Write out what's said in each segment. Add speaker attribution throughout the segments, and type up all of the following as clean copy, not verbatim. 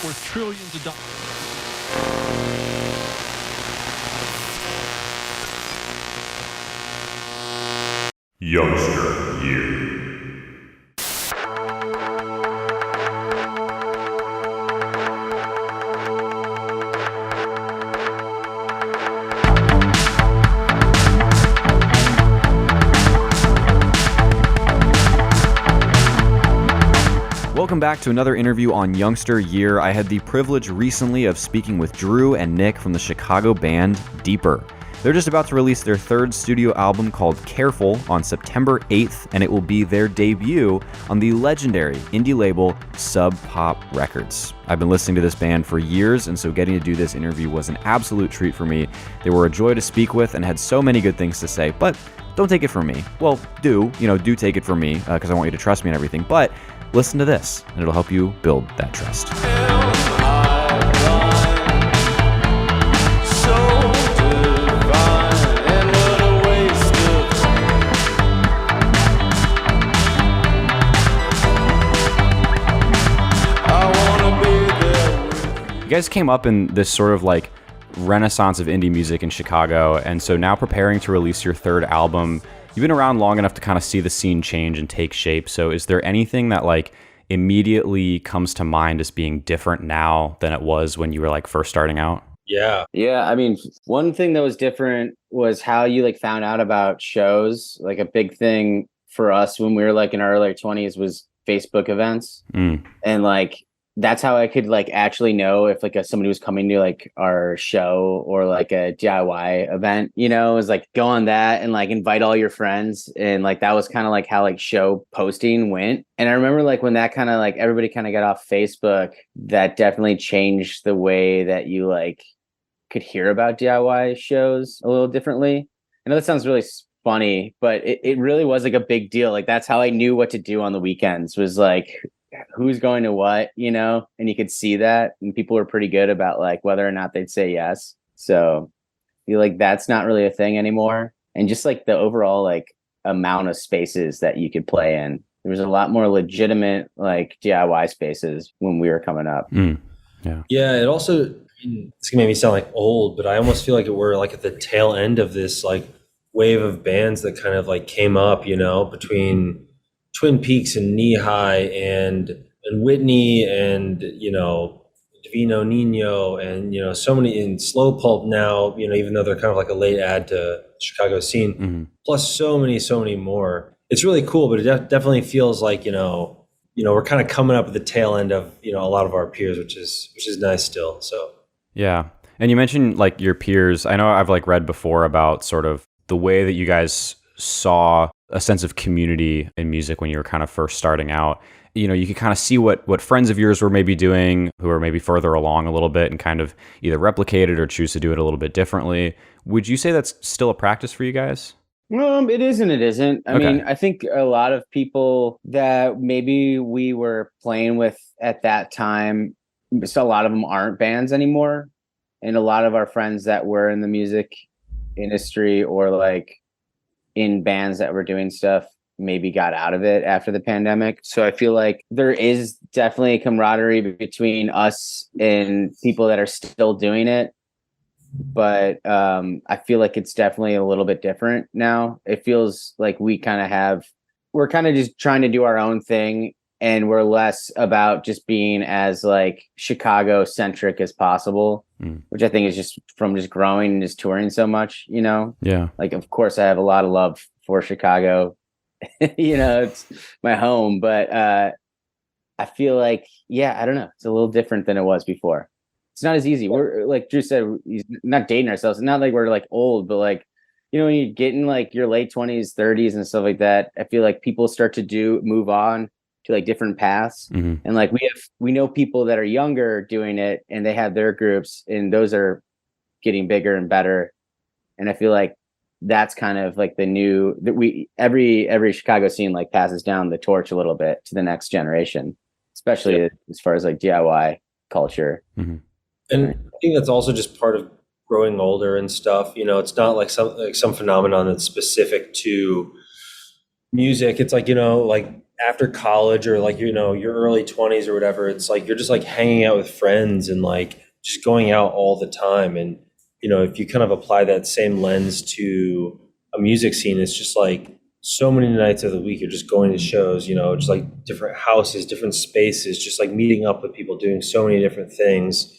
Speaker 1: worth trillions of dollars.
Speaker 2: Youngster Year.
Speaker 3: Welcome back to another interview on Youngster Year. I had the privilege recently of speaking with Drew and Nick from the Chicago band Deeper. They're just about to release their third studio album called Careful on September 8th, and it will be their debut on the legendary indie label Sub Pop Records. I've been listening to this band for years, and so getting to do this interview was an absolute treat for me. They were a joy to speak with and had so many good things to say, but don't take it from me. Well, do take it from me, because I want you to trust me and everything, but listen to this, and it'll help you build that trust. You guys came up in this sort of like renaissance of indie music in Chicago, and so now preparing to release your third album. You've been around long enough to kind of see the scene change and take shape. So is there anything that like immediately comes to mind as being different now than it was when you were like first starting out?
Speaker 4: Yeah. I mean, one thing that was different was how you like found out about shows. Like a big thing for us when we were like in our early 20s was Facebook events. And like that's how I could like actually know if like somebody was coming to like our show or like a DIY event, it was like go on that and like invite all your friends. And like that was kind of like how like show posting went. And I remember like when that kind of like everybody kind of got off Facebook, that definitely changed the way that you like could hear about DIY shows a little differently. I know that sounds really funny, but it really was like a big deal. Like that's how I knew what to do on the weekends was like who's going to what, and you could see that, and people were pretty good about like whether or not they'd say yes. So I feel like that's not really a thing anymore. And just like the overall like amount of spaces that you could play in, there was a lot more legitimate like DIY spaces when we were coming up.
Speaker 5: Yeah, it also, it's gonna make me sound like old, but I almost feel like we're like at the tail end of this like wave of bands that kind of like came up, between Twin Peaks and Knee High and Whitney and Divino Nino and so many in Slow Pulp now, even though they're kind of like a late add to Chicago scene, plus so many more. It's really cool, but it definitely feels like we're kind of coming up at the tail end of a lot of our peers, which is nice still. So
Speaker 3: yeah. And you mentioned like your peers. I know I've like read before about sort of the way that you guys saw a sense of community in music when you were kind of first starting out. You could kind of see what friends of yours were maybe doing who are maybe further along a little bit and kind of either replicate it or choose to do it a little bit differently. Would you say that's still a practice for you guys?
Speaker 4: It is and it isn't. I mean, I think a lot of people that maybe we were playing with at that time, so a lot of them aren't bands anymore. And a lot of our friends that were in the music industry or like in bands that were doing stuff maybe got out of it after the pandemic. So I feel like there is definitely a camaraderie between us and people that are still doing it. But I feel like it's definitely a little bit different now. It feels like we're kind of just trying to do our own thing, and we're less about just being as like Chicago centric as possible, which I think is just from just growing and just touring so much,
Speaker 3: Yeah.
Speaker 4: Like, of course I have a lot of love for Chicago, it's my home, but I feel like, I don't know. It's a little different than it was before. It's not as easy. We're like Drew said, he's not dating ourselves. It's not like we're like old, but like, when you get in like your late 20s, 30s and stuff like that, I feel like people start to move on to like different paths. And like we know people that are younger doing it and they have their groups and those are getting bigger and better. And I feel like that's kind of like the new that every Chicago scene like passes down the torch a little bit to the next generation, especially as far as like DIY culture.
Speaker 5: And I think that's also just part of growing older and stuff. It's not like some phenomenon that's specific to music. It's like, you know, like after college or like, you know, your early 20s or whatever, it's like you're just like hanging out with friends and like just going out all the time. And, you know, if you kind of apply that same lens to a music scene, it's just like so many nights of the week you're just going to shows, you know, just like different houses, different spaces, just like meeting up with people, doing so many different things.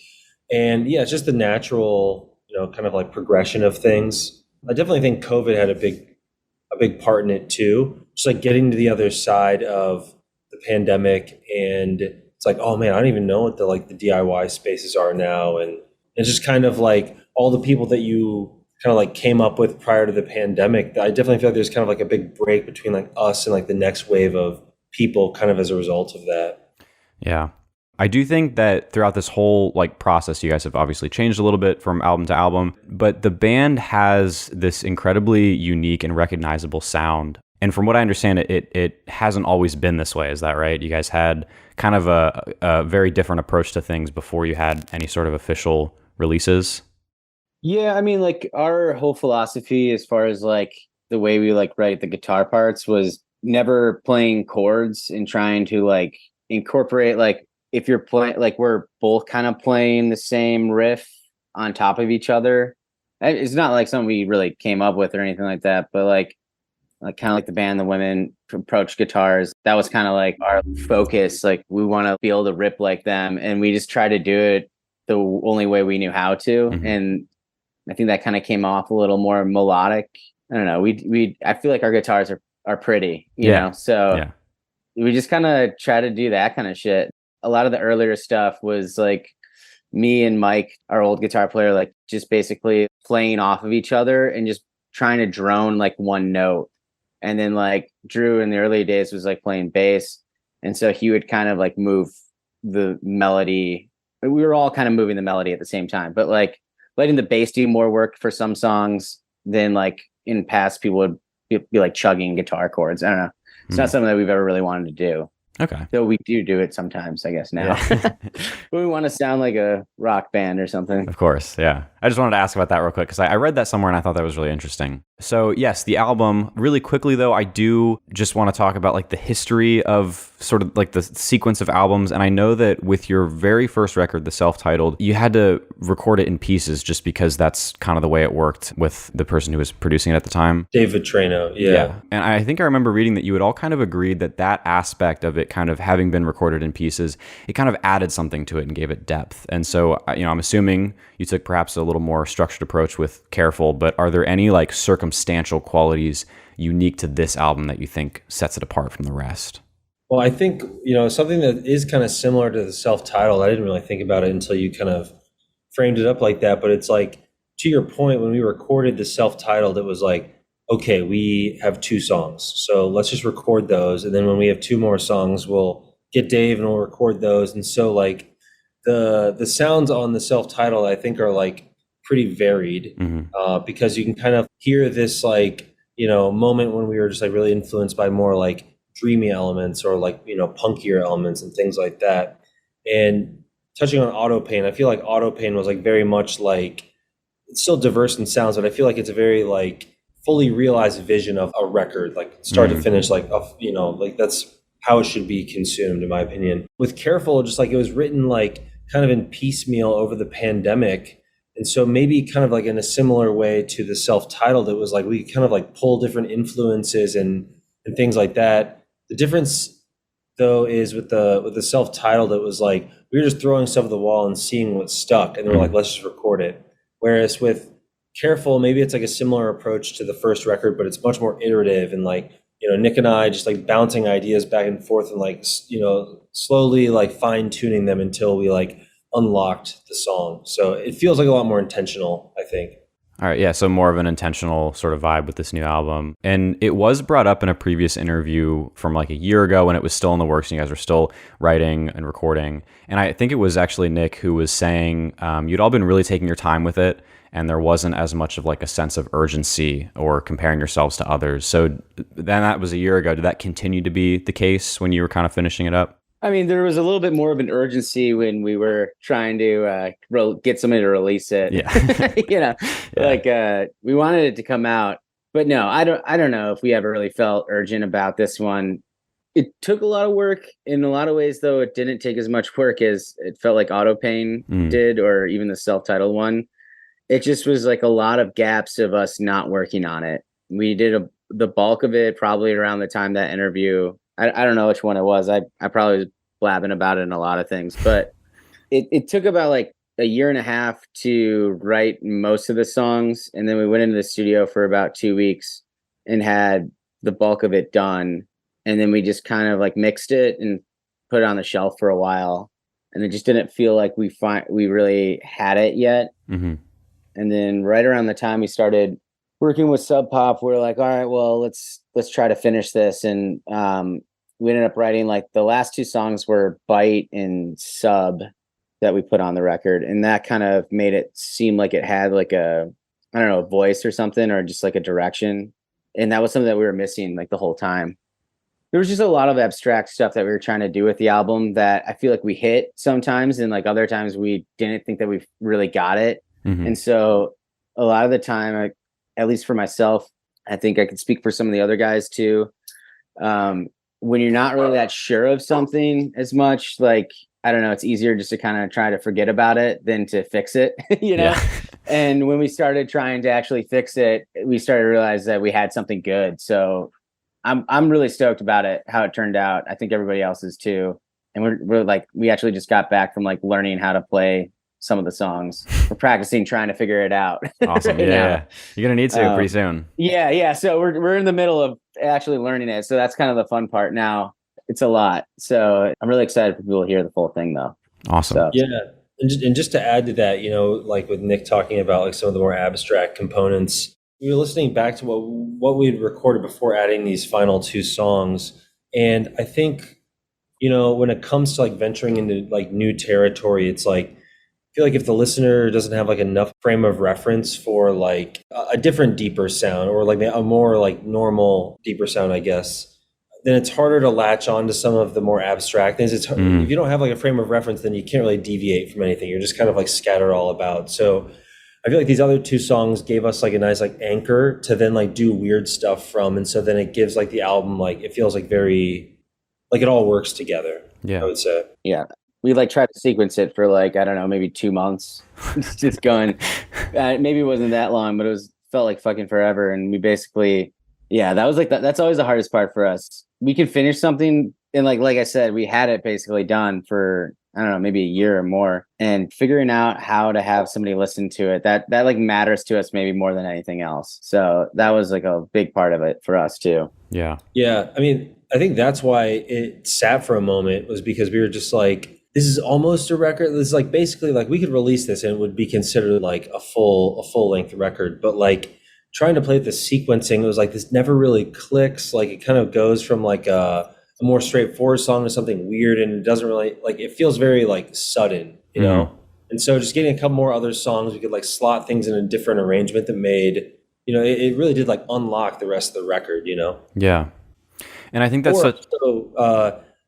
Speaker 5: And yeah, it's just the natural, you know, kind of like progression of things. I definitely think COVID had a big part in it too. Just like getting to the other side of the pandemic, and it's like, oh man, I don't even know what the DIY spaces are now, and it's just kind of like all the people that you kind of like came up with prior to the pandemic. I definitely feel like there's kind of like a big break between like us and like the next wave of people, kind of as a result of that.
Speaker 3: Yeah. I do think that throughout this whole like process, you guys have obviously changed a little bit from album to album, but the band has this incredibly unique and recognizable sound. And from what I understand, it hasn't always been this way. Is that right? You guys had kind of a very different approach to things before you had any sort of official releases.
Speaker 4: Yeah, I mean, like our whole philosophy as far as like the way we like write the guitar parts was never playing chords and trying to like incorporate like if you're playing like we're both kind of playing the same riff on top of each other. It's not like something we really came up with or anything like that, but like kind of like the band the women approach guitars, that was kind of like our focus. Like we want to be able to rip like them, and we just try to do it the only way we knew how to.
Speaker 3: Mm-hmm.
Speaker 4: And I think that kind of came off a little more melodic. I don't know. I feel like our guitars are pretty, you know. So we just kind of try to do that kind of shit. A lot of the earlier stuff was like me and Mike, our old guitar player, like just basically playing off of each other and just trying to drone like one note. And then like Drew in the early days was like playing bass. And so he would kind of like move the melody. We were all kind of moving the melody at the same time, but like letting the bass do more work for some songs than like in past people would be like chugging guitar chords. I don't know. It's not something that we've ever really wanted to do.
Speaker 3: Okay.
Speaker 4: Though we do it sometimes, I guess now.
Speaker 3: Yeah.
Speaker 4: We want to sound like a rock band or something.
Speaker 3: Of course, yeah. I just wanted to ask about that real quick because I read that somewhere and I thought that was really interesting. So yes, the album, really quickly though, I do just want to talk about like the history of sort of like the sequence of albums. And I know that with your very first record, the self-titled, you had to record it in pieces just because that's kind of the way it worked with the person who was producing it at the time.
Speaker 5: David Trano, yeah.
Speaker 3: And I think I remember reading that you had all kind of agreed that that aspect of it kind of having been recorded in pieces, it kind of added something to it and gave it depth. And so, you know, I'm assuming you took perhaps a little more structured approach with Careful, but are there any like circumstantial qualities unique to this album that you think sets it apart from the rest?
Speaker 5: Well, I think, you know, something that is kind of similar to the self-titled, I didn't really think about it until you kind of framed it up like that, but it's like, to your point, when we recorded the self-titled, it was like, okay, we have 2 songs, so let's just record those, and then when we have 2 more songs, we'll get Dave and we'll record those. And so like the sounds on the self-titled, I think, are like pretty varied, because you can kind of hear this like, you know, moment when we were just like really influenced by more like dreamy elements or like, you know, punkier elements and things like that. And touching on Autopain, I feel like Autopain was like very much like, it's still diverse in sounds, but I feel like it's a very like fully realized vision of a record, like start to finish, like of, you know, like that's how it should be consumed, in my opinion. With Careful, just like it was written like kind of in piecemeal over the pandemic. And so maybe kind of like in a similar way to the self-titled, it was like we kind of like pull different influences and things like that. The difference though is with the self-titled, it was like we were just throwing stuff at the wall and seeing what stuck, and then we're like, let's just record it. Whereas with Careful, maybe it's like a similar approach to the first record, but it's much more iterative, and like, you know, Nick and I just like bouncing ideas back and forth and like, you know, slowly like fine tuning them until we like unlocked the song. So it feels like a lot more intentional, I think.
Speaker 3: All right, yeah, so more of an intentional sort of vibe with this new album. And it was brought up in a previous interview from like a year ago when it was still in the works and you guys were still writing and recording. And I think it was actually Nick who was saying you'd all been really taking your time with it, and there wasn't as much of like a sense of urgency or comparing yourselves to others. So then that was a year ago. Did that continue to be the case when you were kind of finishing it up?
Speaker 4: I mean, there was a little bit more of an urgency when we were trying to get somebody to release it.
Speaker 3: Yeah.
Speaker 4: You know, like we wanted it to come out But no, I don't know if we ever really felt urgent about this one. It took a lot of work in a lot of ways, though. It didn't take as much work as it felt like Autopain did, or even the self-titled one. It just was like a lot of gaps of us not working on it. We did the bulk of it probably around the time that interview. I don't know which one it was. I probably was blabbing about it in a lot of things, but it took about like a year and a half to write most of the songs. And then we went into the studio for about 2 weeks and had the bulk of it done. And then we just kind of like mixed it and put it on the shelf for a while. And it just didn't feel like we really had it yet.
Speaker 3: Mm-hmm.
Speaker 4: And then right around the time we started working with Sub Pop, we're like, all right, well, let's try to finish this. And we ended up writing like the last 2 songs were Bite and Sub that we put on the record. And that kind of made it seem like it had like a voice or something, or just like a direction. And that was something that we were missing like the whole time. There was just a lot of abstract stuff that we were trying to do with the album that I feel like we hit sometimes, and like other times we didn't think that we really got it.
Speaker 3: Mm-hmm.
Speaker 4: And so a lot of the time, at least for myself, I think I could speak for some of the other guys too. When you're not really that sure of something as much, like, I don't know, it's easier just to kind of try to forget about it than to fix it, you know? Yeah. And when we started trying to actually fix it, we started to realize that we had something good. So I'm really stoked about it, how it turned out. I think everybody else is too. And we're like, we actually just got back from like learning how to play some of the songs. We're practicing, trying to figure it out.
Speaker 3: Awesome.
Speaker 4: right
Speaker 3: Yeah. You're going to need to pretty soon.
Speaker 4: Yeah. So we're in the middle of actually learning it. So that's kind of the fun part now. It's a lot. So I'm really excited for people to hear the full thing though.
Speaker 3: Awesome.
Speaker 4: So.
Speaker 5: Yeah. And just to add to that, you know, like with Nick talking about like some of the more abstract components, we were listening back to what we had recorded before adding these final 2 songs. And I think, you know, when it comes to like venturing into like new territory, it's like, I feel like if the listener doesn't have like enough frame of reference for like a different, deeper sound, or like a more like normal, deeper sound, I guess, then it's harder to latch on to some of the more abstract things. It's if you don't have like a frame of reference, then you can't really deviate from anything. You're just kind of like scattered all about. So I feel like these other 2 songs gave us like a nice like anchor to then like do weird stuff from. And so then it gives like the album, like it feels like very, like it all works together.
Speaker 3: Yeah.
Speaker 5: I would say.
Speaker 4: Yeah. We like tried to sequence it for like, I don't know, maybe 2 months. It's just going, maybe it wasn't that long, but felt like fucking forever. And we basically, yeah, that was like, that's always the hardest part for us. We can finish something. And like I said, we had it basically done for, I don't know, maybe a year or more, and figuring out how to have somebody listen to it, that like matters to us maybe more than anything else. So that was like a big part of it for us too.
Speaker 3: Yeah.
Speaker 5: Yeah. I mean, I think that's why it sat for a moment, was because we were just like, this is almost a record. This is like basically like we could release this and it would be considered like a full length record. But like trying to play with the sequencing, it was like this never really clicks. Like it kind of goes from like a more straightforward song to something weird, and it doesn't really like, it feels very like sudden, you know? And so just getting a couple more other songs, we could like slot things in a different arrangement that made, you know, it really did like unlock the rest of the record, you know?
Speaker 3: Yeah. And I think that's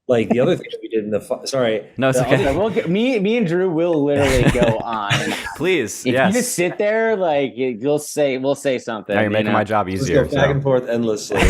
Speaker 5: like the other thing that we did in the sorry.
Speaker 3: No, it's okay.
Speaker 4: Me and Drew will literally go on.
Speaker 3: Please,
Speaker 4: if you just sit there, like we'll say something.
Speaker 3: Now you're making my job easier.
Speaker 5: Let's go back and forth endlessly.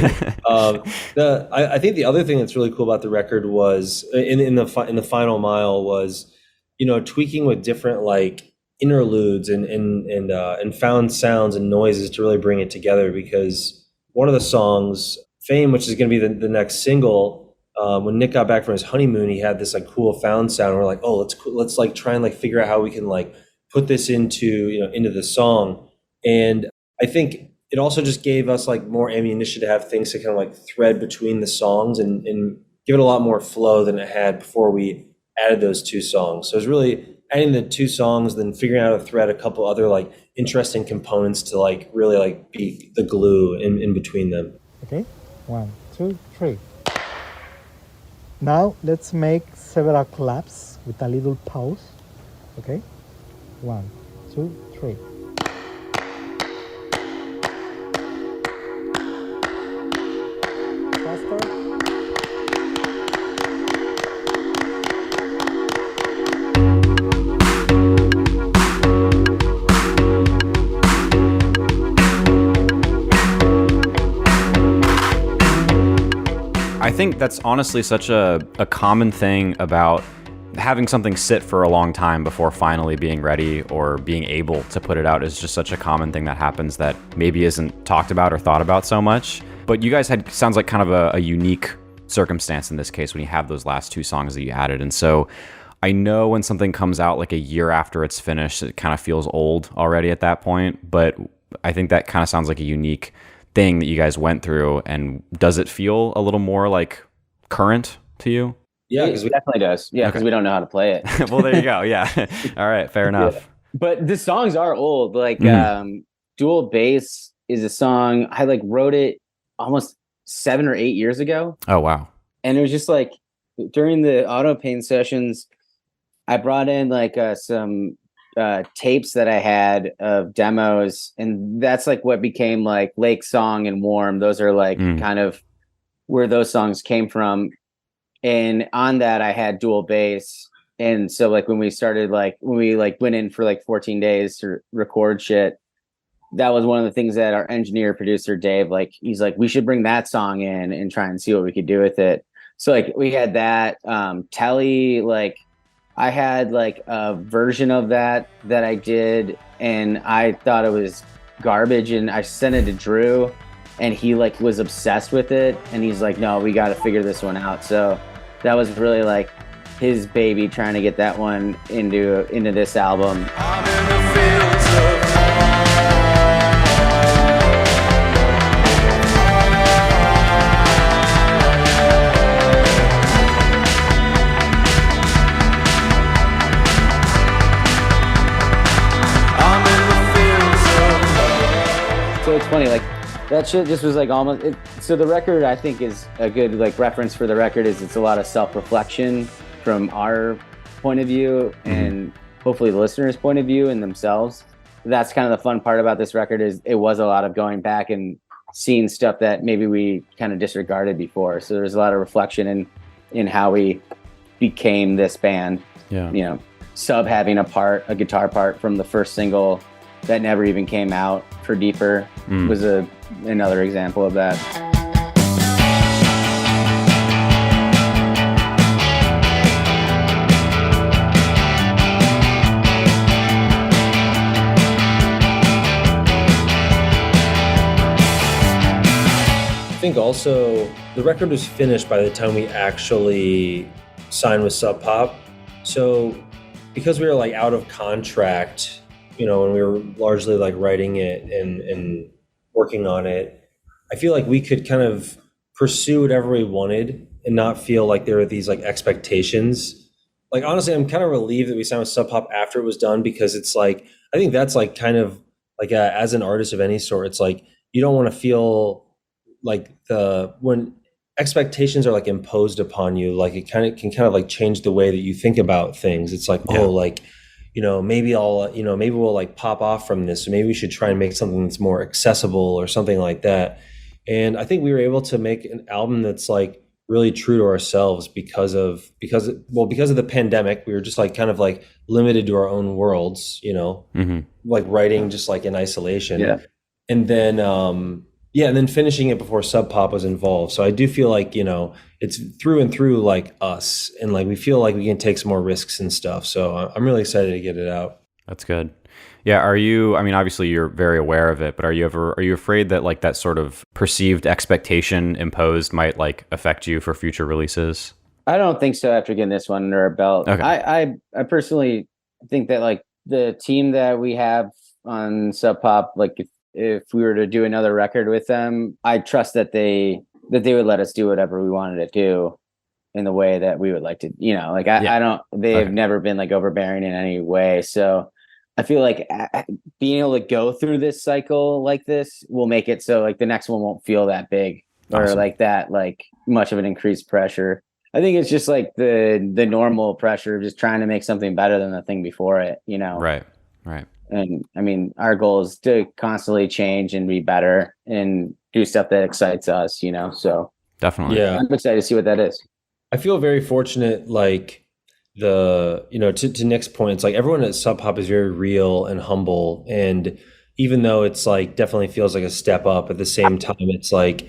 Speaker 5: I think the other thing that's really cool about the record was in the final mile was, you know, tweaking with different like interludes and found sounds and noises to really bring it together. Because one of the songs, Fame, which is going to be the next single. When Nick got back from his honeymoon, he had this like cool found sound. We're like, oh, let's like try and like figure out how we can like put this into the song. And I think it also just gave us like more ammunition to have things to kind of like thread between the songs and give it a lot more flow than it had before we added those 2 songs. So it was really adding the 2 songs, then figuring out how to thread a couple other like interesting components to like really like be the glue in between them.
Speaker 1: Okay, 1, 2, 3. Now let's make several claps with a little pause. Okay? 1, 2, 3. Faster.
Speaker 3: I think that's honestly such a common thing about having something sit for a long time before finally being ready or being able to put it out is just such a common thing that happens that maybe isn't talked about or thought about so much. But you guys had, sounds like kind of a unique circumstance in this case when you have those last 2 songs that you added. And so I know when something comes out like a year after it's finished, it kind of feels old already at that point. But I think that kind of sounds like a unique thing that you guys went through. And does it feel a little more like current to you?
Speaker 5: Yeah,
Speaker 4: it definitely does. Yeah, because we don't know how to play it.
Speaker 3: Well, there you go. Yeah. All right. Fair enough.
Speaker 4: Yeah. But the songs are old. Like Dual Bass is a song I like wrote it almost 7 or 8 years ago.
Speaker 3: Oh, wow.
Speaker 4: And it was just like during the auto paint sessions, I brought in like some tapes that I had of demos, and that's like what became like Lake Song and Warm. Those are like kind of where those songs came from. And on that I had Dual Bass. And so like when we went in for like 14 days to record shit, that was one of the things that our engineer producer Dave, like he's like, we should bring that song in and try and see what we could do with it. So like we had that Telly, like I had like a version of that I did, and I thought it was garbage, and I sent it to Drew, and he like was obsessed with it, and he's like, no, we got to figure this one out. So that was really like his baby, trying to get that one into this album. I'm in the fields of So it's funny, like that shit just was like almost it, so the record I think is a good like reference for the record is it's a lot of self-reflection from our point of view and hopefully the listeners' point of view and themselves. That's kind of the fun part about this record is it was a lot of going back and seeing stuff that maybe we kind of disregarded before. So there's a lot of reflection in how we became this band. Yeah. You know, Sub having a guitar part from the first single that never even came out for Deeper was another example of that.
Speaker 5: I think also the record was finished by the time we actually signed with Sub Pop. So because we were like out of contract, you know, when we were largely like writing it and working on it, I feel like we could kind of pursue whatever we wanted and not feel like there were these like expectations. Like, honestly, I'm kind of relieved that we signed with Sub Pop after it was done, because it's like, I think that's like kind of like as an artist of any sort, it's like, you don't want to feel like when expectations are like imposed upon you, like it can kind of like change the way that you think about things. It's like, oh, like, you know, maybe we'll like pop off from this. So maybe we should try and make something that's more accessible or something like that. And I think we were able to make an album that's like really true to ourselves because of the pandemic. We were just like kind of like limited to our own worlds, you know, like writing just like in isolation. Yeah. And then, and then finishing it before Sub Pop was involved. So I do feel like, you know, it's through and through like us, and like we feel like we can take some more risks and stuff. So I'm really excited to get it out.
Speaker 3: That's good. Yeah. Are you, I mean, obviously you're very aware of it, but are you afraid that like that sort of perceived expectation imposed might like affect you for future releases? I
Speaker 4: don't think so after getting this one under our belt. Okay. I personally think that like the team that we have on Sub Pop, like if we were to do another record with them, I trust that they would let us do whatever we wanted to do in the way that we would like to, you know, like they've never been like overbearing in any way. So I feel like being able to go through this cycle like this will make it so like the next one won't feel that big or like that, like much of an increased pressure. I think it's just like the normal pressure of just trying to make something better than the thing before it, you know?
Speaker 3: Right.
Speaker 4: And I mean, our goal is to constantly change and be better and do stuff that excites us, you know? So
Speaker 3: definitely.
Speaker 5: Yeah.
Speaker 4: I'm excited to see what that is.
Speaker 5: I feel very fortunate, like to Nick's point, it's like everyone at Sub Pop is very real and humble. And even though it's like definitely feels like a step up, at the same time, it's like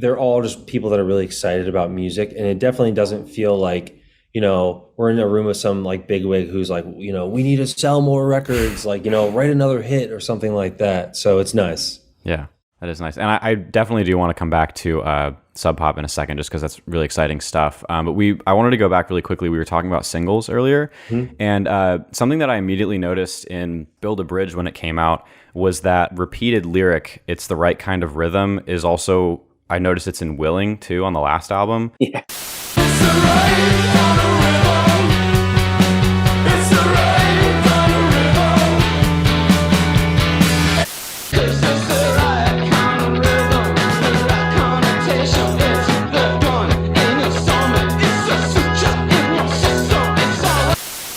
Speaker 5: they're all just people that are really excited about music. And it definitely doesn't feel like, we're in a room with some like bigwig who's like, we need to sell more records, like, write another hit or something like that. So it's nice.
Speaker 3: Yeah, that is nice. And I definitely do want to come back to Sub Pop in a second, just because that's really exciting stuff. But I wanted to go back really quickly. We were talking about singles earlier. And something that I immediately noticed in Build a Bridge when it came out was that repeated lyric, "It's the right kind of rhythm," is also, I noticed it's in Willing too on the last album.
Speaker 4: Yeah.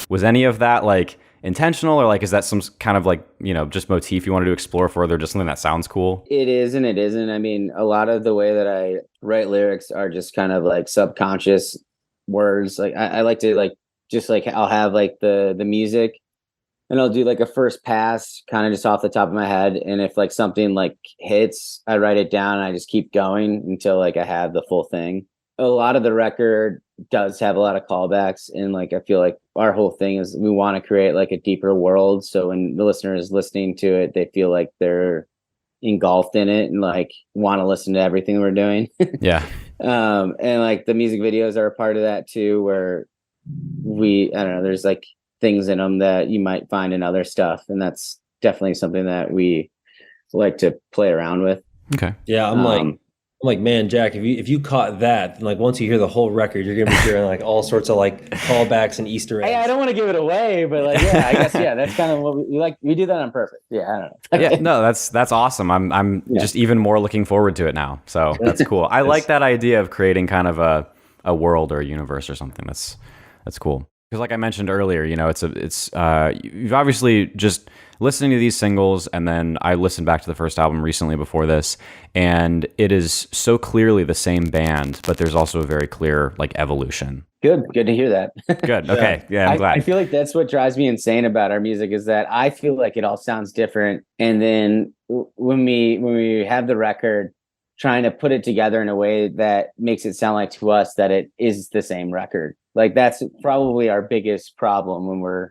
Speaker 3: Was any of that like intentional, or like is that some kind of like, just motif you wanted to explore further, just something that sounds cool?
Speaker 4: It is and it isn't. I mean, a lot of the way that I write lyrics are just kind of like subconscious words. Like I like to like just like I'll have like the music and I'll do like a first pass kind of just off the top of my head. And if like something like hits, I write it down and I just keep going until like I have the full thing. A lot of the record does have a lot of callbacks, and like I feel like our whole thing is we want to create like a deeper world, so when the listener is listening to it, they feel like they're engulfed in it and like want to listen to everything we're doing.
Speaker 3: Yeah.
Speaker 4: And like the music videos are a part of that too, where I don't know, there's like things in them that you might find in other stuff, and that's definitely something that we like to play around with.
Speaker 3: Okay.
Speaker 5: Yeah, I'm like, man, Jack, if you caught that, then like once you hear the whole record, you're gonna be hearing like all sorts of like callbacks and Easter eggs.
Speaker 4: I don't want to give it away, but like, yeah, I guess, yeah, that's kind of what we like. We do that on purpose. Yeah, I don't know.
Speaker 3: Yeah, no, that's awesome. I'm just even more looking forward to it now. So that's cool. I like that idea of creating kind of a world or a universe or something. That's cool. Because like I mentioned earlier, it's you've obviously just listening to these singles, and then I listened back to the first album recently before this, and it is so clearly the same band, but there's also a very clear like evolution.
Speaker 4: Good to hear that.
Speaker 3: Good. Okay. Yeah, I'm glad.
Speaker 4: I feel like that's what drives me insane about our music, is that I feel like it all sounds different, and then when we have the record, trying to put it together in a way that makes it sound like to us that it is the same record. Like that's probably our biggest problem when we're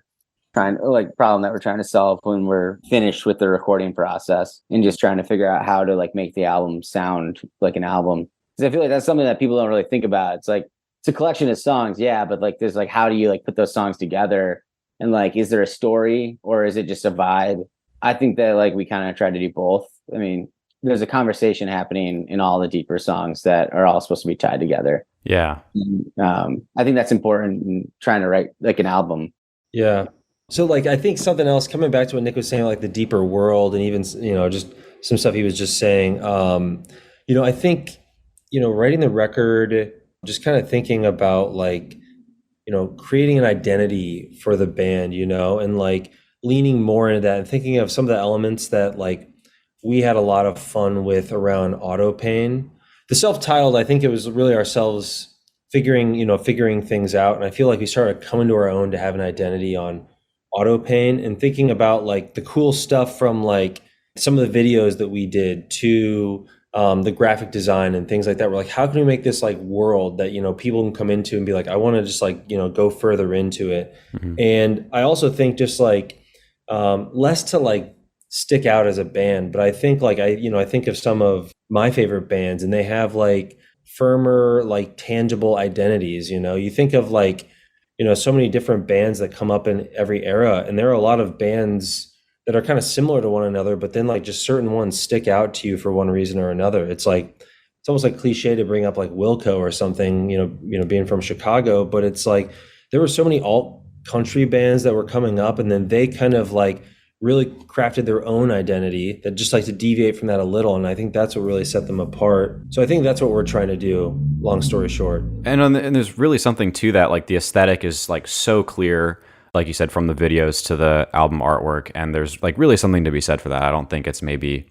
Speaker 4: problem that we're trying to solve when we're finished with the recording process, and just trying to figure out how to like make the album sound like an album. Because I feel like that's something that people don't really think about. It's like, it's a collection of songs, yeah, but like there's like, how do you like put those songs together, and like is there a story or is it just a vibe? I think that like we kind of try to do both. I mean, there's a conversation happening in all the deeper songs that are all supposed to be tied together.
Speaker 3: Yeah.
Speaker 4: I think that's important in trying to write like an album.
Speaker 5: Yeah. So like, I think something else, coming back to what Nick was saying, like the deeper world, and even, just some stuff he was just saying, I think, writing the record, just kind of thinking about like, creating an identity for the band, and like leaning more into that, and thinking of some of the elements that like we had a lot of fun with around Auto Pain. The self-titled, I think it was really ourselves figuring things out. And I feel like we started coming to our own to have an identity on Auto Pain, and thinking about like the cool stuff from like some of the videos that we did to the graphic design and things like that. We're like, how can we make this like world that, people can come into and be like, I want to just like, go further into it. Mm-hmm. And I also think just like less to like stick out as a band, but I think like I think of some of my favorite bands, and they have like firmer, like tangible identities. You think of like, so many different bands that come up in every era, and there are a lot of bands that are kind of similar to one another, but then like just certain ones stick out to you for one reason or another. It's like, it's almost like cliche to bring up like Wilco or something, being from Chicago, but it's like there were so many alt country bands that were coming up, and then they kind of like really crafted their own identity that just like to deviate from that a little. And I think that's what really set them apart. So I think that's what we're trying to do, long story short.
Speaker 3: And there's really something to that. Like the aesthetic is like so clear, like you said, from the videos to the album artwork. And there's like really something to be said for that. I don't think it's maybe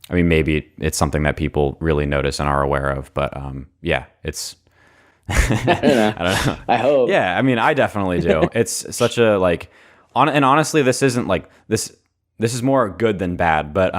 Speaker 3: it's something that people really notice and are aware of, but yeah, it's,
Speaker 4: I don't know. I hope.
Speaker 3: Yeah. I mean, I definitely do. It's such a like, and honestly, this isn't like this is more good than bad, but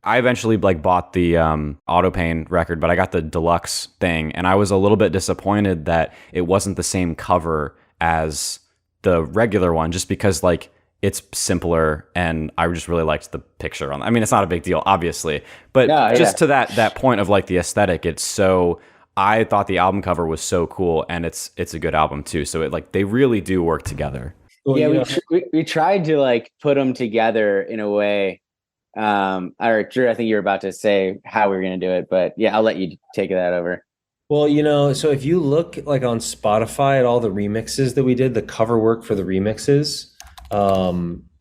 Speaker 3: I eventually like bought the Autopain record, but I got the deluxe thing, and I was a little bit disappointed that it wasn't the same cover as the regular one, just because like it's simpler, and I just really liked the picture on. I mean, it's not a big deal, obviously, but just to that point of like the aesthetic, it's so. I thought the album cover was so cool, and it's a good album too. So it like they really do work together.
Speaker 5: Well,
Speaker 4: yeah, we tried to like put them together in a way. Or Drew, I think you were about to say how we were going to do it, but yeah, I'll let you take that over.
Speaker 5: Well, so if you look like on Spotify at all the remixes that we did, the cover work for the remixes, I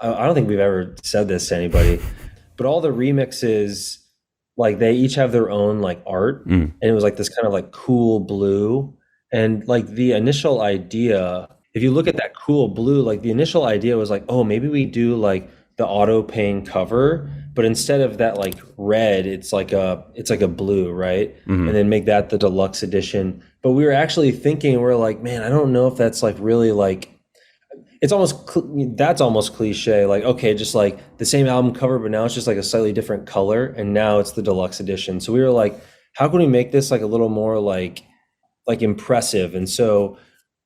Speaker 5: don't think we've ever said this to anybody, but all the remixes, like they each have their own like art, and it was like this kind of like cool blue, and like the initial idea, if you look at that cool blue, like the initial idea was like, oh, maybe we do like the Autopain cover, but instead of that like red, it's like a blue, right? And then make that the deluxe edition. But we were actually thinking, we're like, man, I don't know if that's like really like, it's almost that's almost cliche. Like, okay, just like the same album cover, but now it's just like a slightly different color, and now it's the deluxe edition. So we were like, how can we make this like a little more like impressive? And so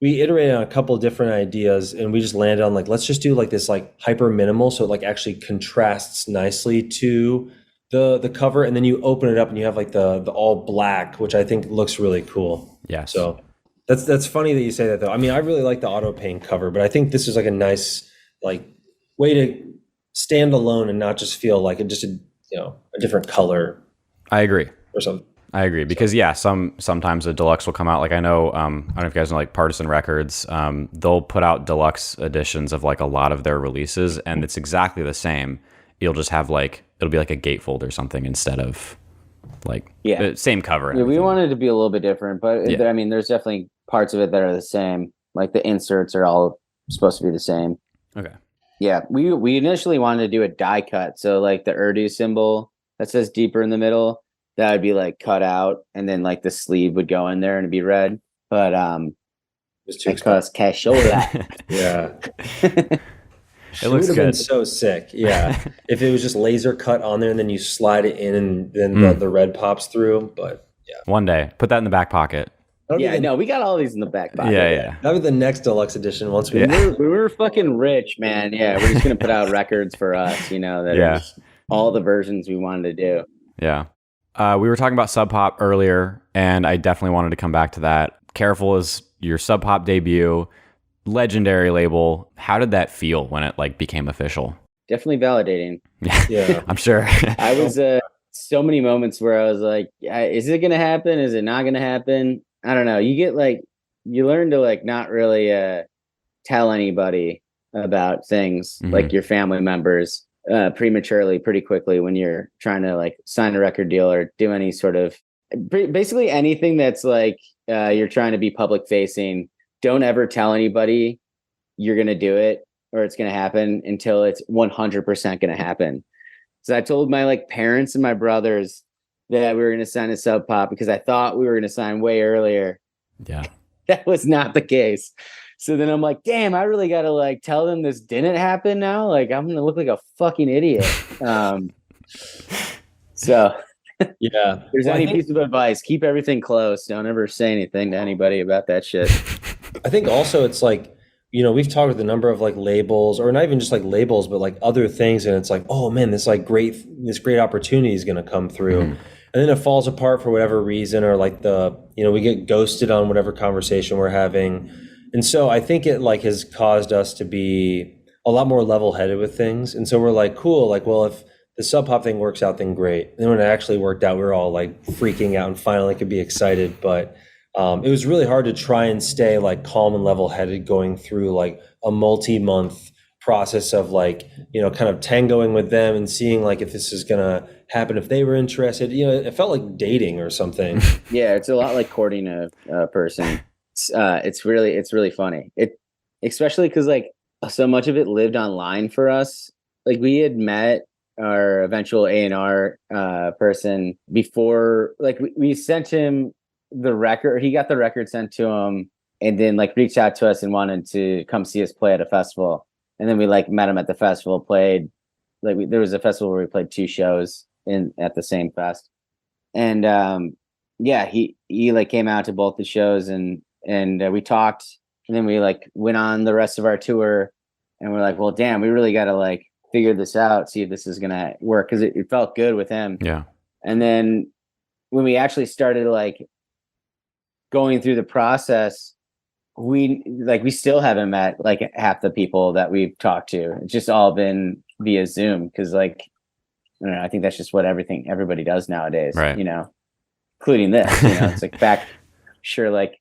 Speaker 5: we iterated on a couple of different ideas, and we just landed on like, let's just do like this like hyper minimal, so it like actually contrasts nicely to the cover, and then you open it up and you have like the all black, which I think looks really cool.
Speaker 3: Yeah.
Speaker 5: So that's funny that you say that though. I mean, I really like the Autopain cover, but I think this is like a nice like way to stand alone and not just feel like a different color.
Speaker 3: I agree.
Speaker 5: Or something.
Speaker 3: I agree because sometimes a deluxe will come out. Like I know, I don't know if you guys know like Partisan Records. They'll put out deluxe editions of like a lot of their releases, and it's exactly the same. You'll just have like it'll be like a gatefold or something instead of like same cover.
Speaker 4: Yeah, we wanted to be a little bit different, but I mean, there's definitely parts of it that are the same. Like the inserts are all supposed to be the same.
Speaker 3: Okay.
Speaker 4: Yeah, we initially wanted to do a die cut, so like the Urdu symbol that says deeper in the middle, that would be like cut out, and then like the sleeve would go in there and it'd be red. But it costs cashola.
Speaker 5: Yeah.
Speaker 3: It looks good.
Speaker 5: Been so sick. Yeah. If it was just laser cut on there and then you slide it in and then the red pops through. But yeah.
Speaker 3: One day. Put that in the back pocket.
Speaker 4: Yeah, no, we got all these in the back pocket.
Speaker 3: Yeah.
Speaker 5: That'll be the next deluxe edition once we
Speaker 4: we were fucking rich, man. Yeah, we're just gonna put out records for us, that are all the versions we wanted to do.
Speaker 3: Yeah. We were talking about Sub Pop earlier, and I definitely wanted to come back to that. Careful is your Sub Pop debut, legendary label. How did that feel when it like became official?
Speaker 4: Definitely validating.
Speaker 5: Yeah,
Speaker 3: I'm sure.
Speaker 4: I was so many moments where I was like, is it gonna happen? Is it not gonna happen? I don't know. You get like, you learn to like not really tell anybody about things, like your family members, prematurely, pretty quickly when you're trying to like sign a record deal or do any sort of basically anything that's like you're trying to be public facing. Don't ever tell anybody you're going to do it or it's going to happen until it's 100% going to happen. So I told my like parents and my brothers that we were going to sign a Sub Pop because I thought we were going to sign way earlier.
Speaker 3: Yeah.
Speaker 4: That was not the case. So then I'm like, damn, I really got to like tell them this didn't happen now. Like I'm going to look like a fucking idiot. So
Speaker 5: yeah.
Speaker 4: If there's any piece of advice, keep everything close. Don't ever say anything to anybody about that shit.
Speaker 5: I think also it's like, we've talked with a number of like labels, or not even just like labels, but like other things. And it's like, oh man, this great opportunity is going to come through. And then it falls apart for whatever reason, or like we get ghosted on whatever conversation we're having. And so I think it like has caused us to be a lot more level-headed with things. And so we're like, cool, like, well, if the Sub Pop thing works out, then great. And then when it actually worked out, we were all like freaking out and finally could be excited. But it was really hard to try and stay like calm and level-headed going through like a multi-month process of like, kind of tangoing with them and seeing like if this is going to happen, if they were interested. It felt like dating or something.
Speaker 4: Yeah, it's a lot like courting a person. It's really funny. Especially because like so much of it lived online for us. Like we had met our eventual A&R person before, like we sent him the record. He got the record sent to him and then like reached out to us and wanted to come see us play at a festival. And then we like met him at the festival, played like there was a festival where we played 2 shows at the same fest. And yeah, he like came out to both the shows, and we talked, and then we like went on the rest of our tour, and we're like, well, damn, we really got to like figure this out, see if this is gonna work, because it felt good with him.
Speaker 3: Yeah.
Speaker 4: And then when we actually started like going through the process, we still haven't met like half the people that we've talked to. It's just all been via Zoom, because like, I don't know, I think that's just what everybody does nowadays,
Speaker 3: right?
Speaker 4: You know, including this. You know, it's like back, sure, like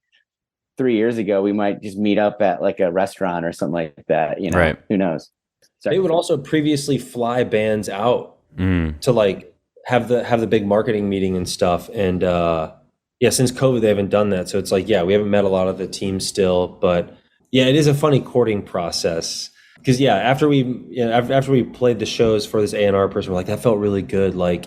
Speaker 4: 3 years ago, we might just meet up at like a restaurant or something like that. You know,
Speaker 3: right?
Speaker 4: Who knows?
Speaker 5: They would also previously fly bands out to like have the big marketing meeting and stuff. And yeah, since COVID, they haven't done that. So it's like, yeah, we haven't met a lot of the team still, but yeah, it is a funny courting process. Because yeah, after we played the shows for this A&R person, we're like, that felt really good. Like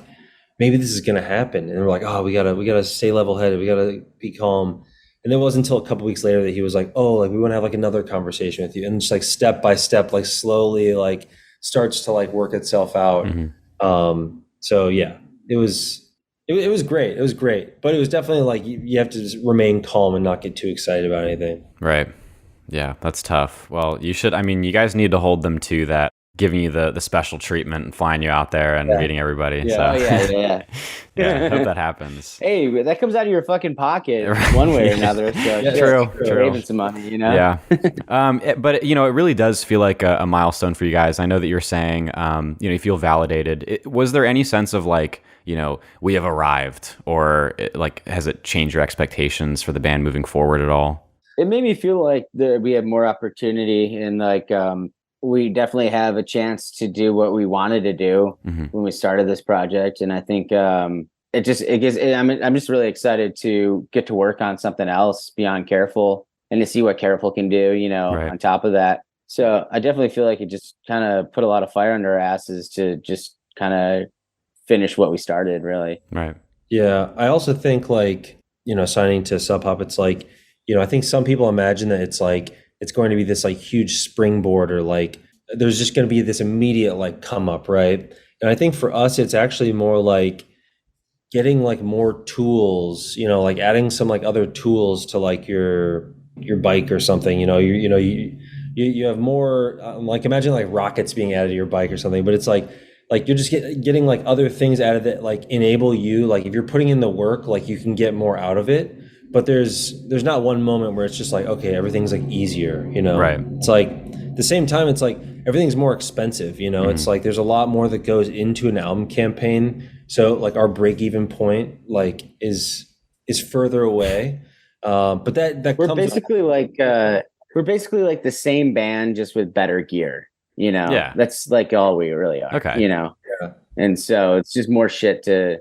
Speaker 5: maybe this is gonna happen, and we're like, oh, we gotta stay level headed, we gotta be calm. And it wasn't until a couple weeks later that he was like, oh, like we want to have like another conversation with you, and just like step by step, like slowly, like starts to like work itself out. So yeah, it was great. It was great, but it was definitely like you have to just remain calm and not get too excited about anything.
Speaker 3: Right. Yeah, that's tough. Well, you should. I mean, you guys need to hold them to that, giving you the special treatment and flying you out there and meeting everybody.
Speaker 5: Yeah.
Speaker 3: So.
Speaker 4: Oh yeah.
Speaker 3: Yeah, I hope that happens.
Speaker 4: Hey, that comes out of your fucking pocket one way or another. So
Speaker 3: True.
Speaker 4: Saving some money, you know.
Speaker 3: Yeah. But you know, it really does feel like a milestone for you guys. I know that you're saying, you know, you feel validated. Was there any sense of like, you know, we have arrived, or like, has it changed your expectations for the band moving forward at all?
Speaker 4: It made me feel like we have more opportunity, and like we definitely have a chance to do what we wanted to do when we started this project. And I think I'm just really excited to get to work on something else beyond Careful, and to see what Careful can do, you know, on top of that. So I definitely feel like it just kind of put a lot of fire under our asses to just kind of finish what we started, really.
Speaker 3: Right.
Speaker 5: Yeah. I also think like, you know, signing to Sub Pop, it's like, you know, I think some people imagine that it's like, it's going to be this like huge springboard, or like there's just going to be this immediate like come up, right? And I think for us, it's actually more like getting like more tools, you know, like adding some like other tools to like your bike or something. You know, you have more like, imagine like rockets being added to your bike or something, but it's like you're just getting like other things added that like enable you, like if you're putting in the work, like you can get more out of it. But there's not one moment where it's just like, okay, everything's like easier, you know?
Speaker 3: Right.
Speaker 5: It's like at the same time, it's like everything's more expensive, you know? It's like there's a lot more that goes into an album campaign. So like our break-even point like is further away. But that
Speaker 4: we're
Speaker 5: comes
Speaker 4: basically like the same band, just with better gear, you know?
Speaker 3: Yeah.
Speaker 4: That's like all we really are.
Speaker 3: Okay.
Speaker 4: You know?
Speaker 5: Yeah.
Speaker 4: And so it's just more shit to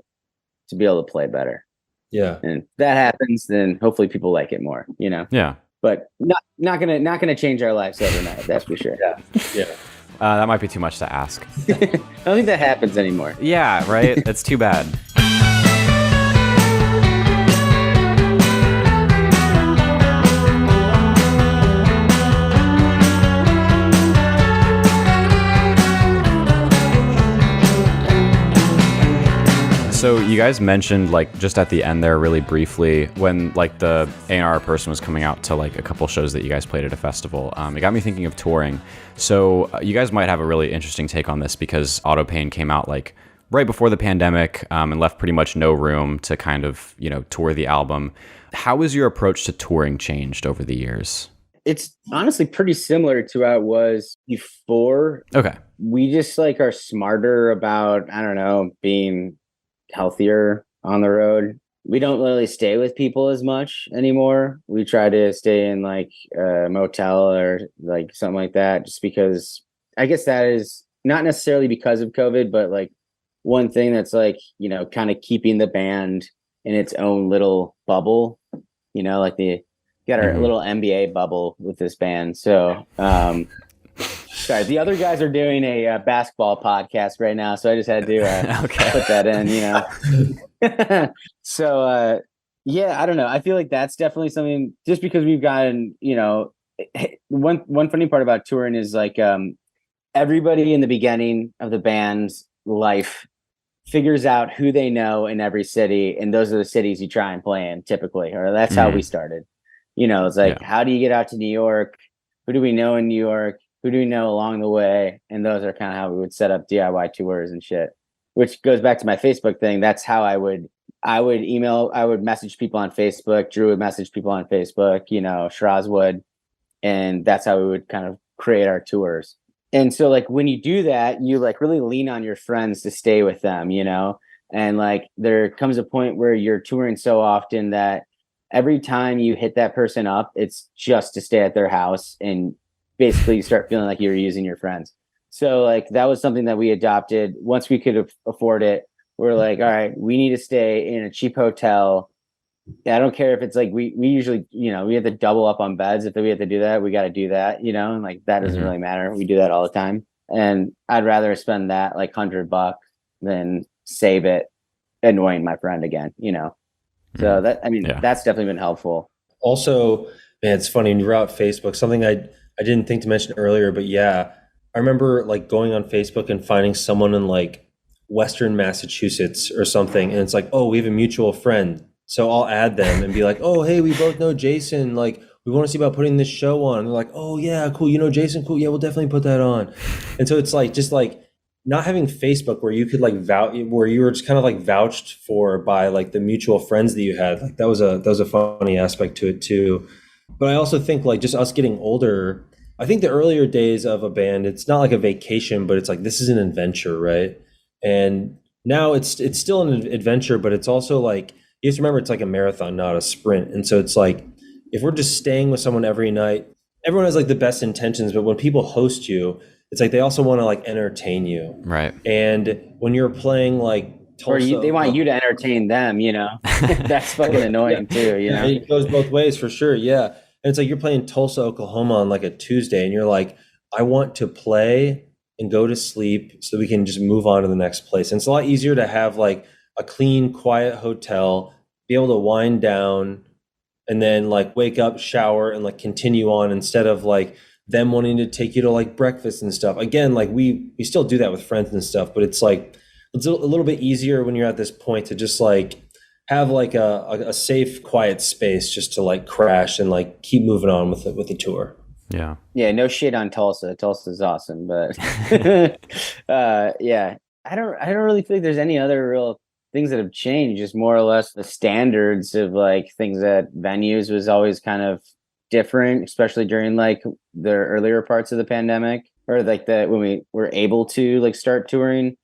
Speaker 4: be able to play better.
Speaker 5: Yeah.
Speaker 4: And if that happens, then hopefully people like it more, you know?
Speaker 3: Yeah.
Speaker 4: But not gonna change our lives overnight, that's for sure.
Speaker 5: Yeah.
Speaker 3: That might be too much to ask.
Speaker 4: I don't think that happens anymore.
Speaker 3: Yeah, right? That's too bad. So you guys mentioned like just at the end there really briefly when like the A&R person was coming out to like a couple shows that you guys played at a festival. It got me thinking of touring. So you guys might have a really interesting take on this, because Autopain came out like right before the pandemic and left pretty much no room to kind of, you know, tour the album. How has your approach to touring changed over the years?
Speaker 4: It's honestly pretty similar to how it was before.
Speaker 3: Okay.
Speaker 4: We just like are smarter about, I don't know, being healthier on the road. We don't really stay with people as much anymore. We try to stay in like a motel or like something like that, just because I guess that is not necessarily because of COVID, but like one thing that's like, you know, kind of keeping the band in its own little bubble, you know, like got our little NBA bubble with this band. So sorry, the other guys are doing a basketball podcast right now, so I just had to put that in, you know. So, yeah, I don't know. I feel like that's definitely something, just because we've gotten, you know, one funny part about touring is like everybody in the beginning of the band's life figures out who they know in every city, and those are the cities you try and play in typically, or that's how we started. It's like, how do you get out to New York? Who do we know in New York? Who do we know along the way? And those are kind of how we would set up DIY tours and shit, which goes back to my Facebook thing. That's how I would message people on Facebook. Drew would message people on Facebook, Shiraz would. And that's how we would kind of create our tours. And so like when you do that, you like really lean on your friends to stay with them, and like there comes a point where you're touring so often that every time you hit that person up, it's just to stay at their house, and basically you start feeling like you're using your friends. So like that was something that we adopted once we could afford it. We're like, all right, we need to stay in a cheap hotel. I don't care if it's like we usually, we have to double up on beds. If we have to do that, we got to do that, and like that doesn't really matter. We do that all the time. And I'd rather spend that like $100 than save it annoying my friend again, So that, that's definitely been helpful.
Speaker 5: Also, man, it's funny when you're out Facebook, something I didn't think to mention earlier, but yeah, I remember like going on Facebook and finding someone in like Western Massachusetts or something. And it's like, oh, we have a mutual friend. So I'll add them and be like, oh, hey, we both know Jason. Like, we want to see about putting this show on. And they're like, oh, yeah, cool. Jason, cool. Yeah, we'll definitely put that on. And so it's like, just like not having Facebook where you could like where you were just kind of like vouched for by like the mutual friends that you had. Like that was a funny aspect to it too. But I also think like just us getting older, I think the earlier days of a band, it's not like a vacation, but it's like, this is an adventure, right? And now it's still an adventure, but it's also like, you have to remember it's like a marathon, not a sprint. And so it's like, if we're just staying with someone every night, everyone has like the best intentions, but when people host you, it's like they also want to like entertain you.
Speaker 3: Right.
Speaker 5: And when you're playing like Tulsa,
Speaker 4: they want you to entertain them, That's fucking annoying too,
Speaker 5: It goes both ways for sure, yeah. And it's like you're playing Tulsa, Oklahoma on like a Tuesday, and you're like, I want to play and go to sleep so we can just move on to the next place. And it's a lot easier to have like a clean, quiet hotel, be able to wind down and then like wake up, shower, and like continue on instead of like them wanting to take you to like breakfast and stuff. Again, like we still do that with friends and stuff, but it's like, it's a little bit easier when you're at this point to just like have like a safe, quiet space just to like crash and like keep moving on with the tour.
Speaker 3: Yeah.
Speaker 4: Yeah. No shit on Tulsa. Tulsa's awesome, but yeah, I don't really think there's any other real things that have changed. Just more or less the standards of like things at venues was always kind of different, especially during like the earlier parts of the pandemic, or like when we were able to like start touring.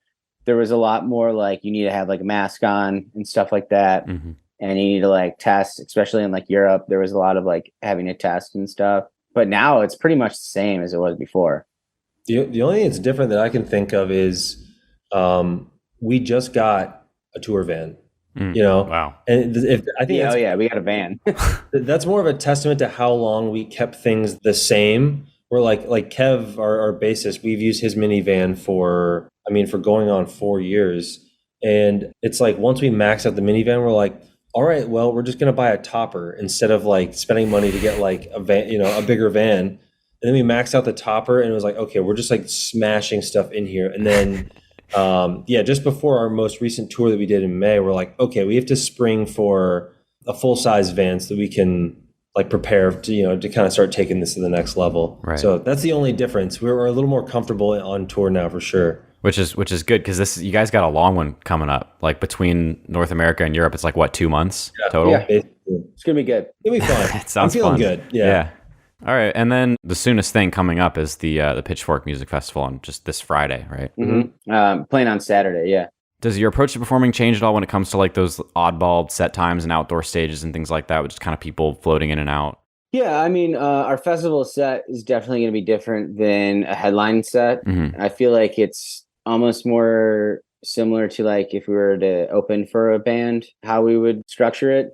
Speaker 4: There was a lot more like you need to have like a mask on and stuff like that. Mm-hmm. And you need to like test, especially in like Europe. There was a lot of like having to test and stuff. But now it's pretty much the same as it was before.
Speaker 5: The only thing that's different that I can think of is we just got a tour van.
Speaker 3: Wow.
Speaker 5: And I think
Speaker 4: we got a van.
Speaker 5: That's more of a testament to how long we kept things the same. We're like Kev, our bassist, we've used his minivan for going on 4 years. And it's like, once we max out the minivan, we're like, all right, well, we're just going to buy a topper instead of like spending money to get like a van, a bigger van. And then we maxed out the topper and it was like, okay, we're just like smashing stuff in here. And then, just before our most recent tour that we did in May, we're like, okay, we have to spring for a full size van so that we can like prepare to, to kind of start taking this to the next level.
Speaker 3: Right.
Speaker 5: So that's the only difference. We're a little more comfortable on tour now for sure.
Speaker 3: Which is good because you guys got a long one coming up. Like between North America and Europe, it's like what, 2 months total?
Speaker 4: Yeah, it's gonna be good.
Speaker 5: It'll be fun.
Speaker 3: It sounds
Speaker 5: I'm feeling
Speaker 3: fun.
Speaker 5: Good. Yeah.
Speaker 3: All right, and then the soonest thing coming up is the Pitchfork Music Festival on just this Friday, right?
Speaker 4: Mm-hmm. Playing on Saturday. Yeah.
Speaker 3: Does your approach to performing change at all when it comes to like those oddball set times and outdoor stages and things like that, with just kind of people floating in and out?
Speaker 4: Yeah, our festival set is definitely going to be different than a headline set. Mm-hmm. I feel like it's almost more similar to like if we were to open for a band, how we would structure it.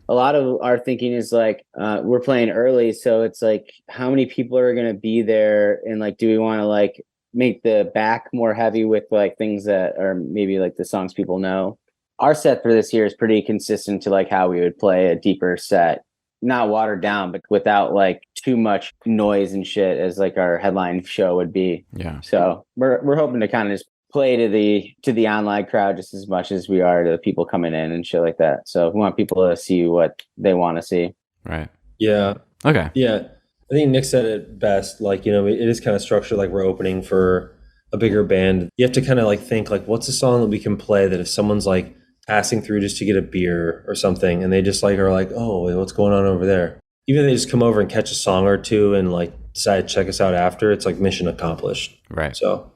Speaker 4: A lot of our thinking is like we're playing early, so it's like how many people are going to be there, and like do we want to like make the back more heavy with like things that are maybe like the songs people know. Our set for this year is pretty consistent to like how we would play a deeper set, not watered down, but without like too much noise and shit as like our headline show would be.
Speaker 3: Yeah.
Speaker 4: So we're hoping to kind of just play to the online crowd just as much as we are to the people coming in and shit like that. So we want people to see what they want to see.
Speaker 3: Right.
Speaker 5: Yeah.
Speaker 3: Okay.
Speaker 5: Yeah. I think Nick said it best. Like, it is kind of structured like we're opening for a bigger band. You have to kind of like think like, what's a song that we can play that if someone's like passing through just to get a beer or something and they just like are like, oh, wait, what's going on over there? Even if they just come over and catch a song or two and like decide to check us out after, it's like mission accomplished.
Speaker 3: Right.
Speaker 5: So.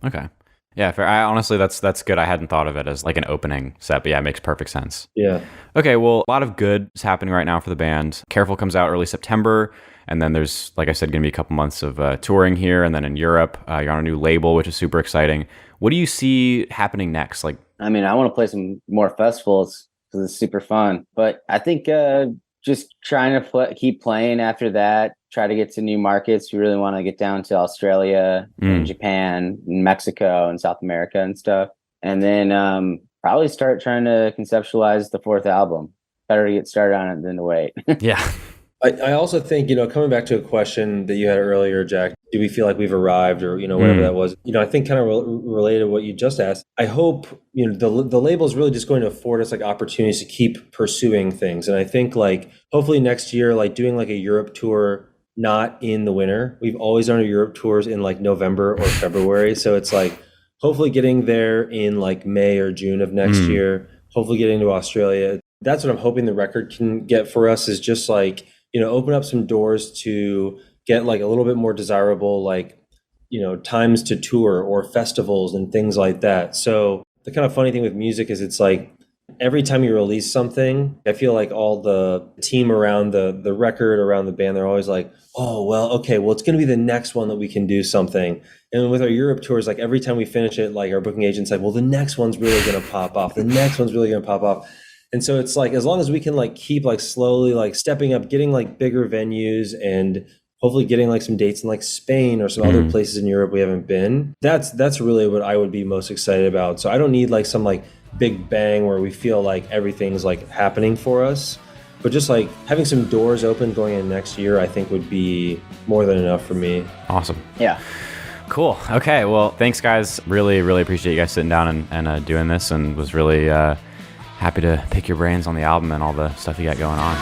Speaker 3: Okay. Yeah, fair. Honestly, that's good. I hadn't thought of it as like an opening set, but yeah, it makes perfect sense.
Speaker 5: Yeah.
Speaker 3: Okay, well, a lot of good is happening right now for the band. Careful comes out early September, and then there's, like I said, going to be a couple months of touring here, and then in Europe, you're on a new label, which is super exciting. What do you see happening next? Like,
Speaker 4: I mean, I want to play some more festivals because it's super fun, but I think just trying to keep playing after that, try to get to new markets. We really want to get down to Australia and Japan and Mexico and South America and stuff. And then probably start trying to conceptualize the fourth album. Better to get started on it than to wait.
Speaker 3: Yeah.
Speaker 5: I also think, coming back to a question that you had earlier, Jack, do we feel like we've arrived or, whatever that was? I think kind of related to what you just asked. I hope, the label is really just going to afford us like opportunities to keep pursuing things. And I think like hopefully next year, like doing like a Europe tour, not in the winter. We've always done our Europe tours in like November or February. So it's like hopefully getting there in like May or June of next year, hopefully getting to Australia. That's what I'm hoping the record can get for us is just like, open up some doors to get like a little bit more desirable, like, times to tour or festivals and things like that. So the kind of funny thing with music is it's like every time you release something, I feel like all the team around the record, around the band, they're always like, oh, well, okay, well, it's going to be the next one that we can do something. And with our Europe tours, like every time we finish it, like our booking agent's like, well, the next one's really going to pop off. The next one's really going to pop off. And so it's like, as long as we can like keep like slowly like stepping up, getting like bigger venues and hopefully getting like some dates in like Spain or some other places in Europe we haven't been, that's really what I would be most excited about. So I don't need like some like big bang where we feel like everything's like happening for us, but just like having some doors open going in next year, I think would be more than enough for me.
Speaker 3: Awesome.
Speaker 4: Yeah.
Speaker 3: Cool. Okay. Well, thanks guys. Really, really appreciate you guys sitting down and doing this, and was really happy to pick your brains on the album and all the stuff you got going on.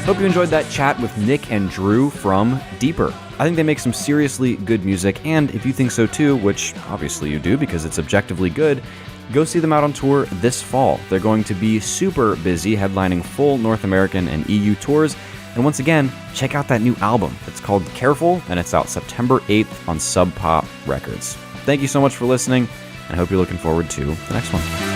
Speaker 3: Hope you enjoyed that chat with Nick and Drew from Deeper. I think they make some seriously good music, and if you think so too, which obviously you do because it's objectively good, go see them out on tour this fall. They're going to be super busy, headlining full North American and EU tours. And once again, check out that new album. It's called Careful, and it's out September 8th on Sub Pop Records. Thank you so much for listening, and I hope you're looking forward to the next one.